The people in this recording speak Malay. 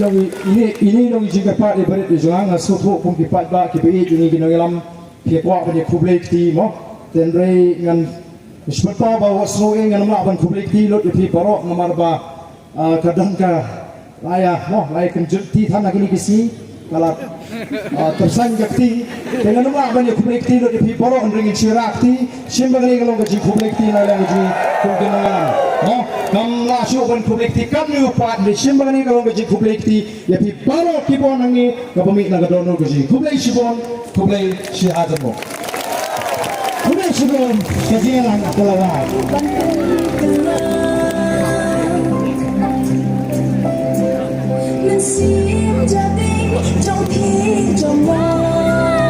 ini long jika pak di beri juang asutu pun kipat ba kipi ini kini ngelam kikwak pada publik ti mo dan rei ngan seperti bawa snowy ngan melawan publik ti lot di porok nomor ba kadang ka laya mo laya kenjut ti tanah kini kisi kalau tersanjak ti dengan melawan publik ti lot di porok ringin cirak ti simbang ni kalau gaji publik ti nala gaji mungkin ngelam mo kam lasu ban publik ti kam ni upat di simbang ni kalau gaji publik ti ya pi porok kibon nangi kapamik na gadono gaji publik sibon publik si adan mo publik sibon kajian kelawat mình xin cho đi trong khi trong mơ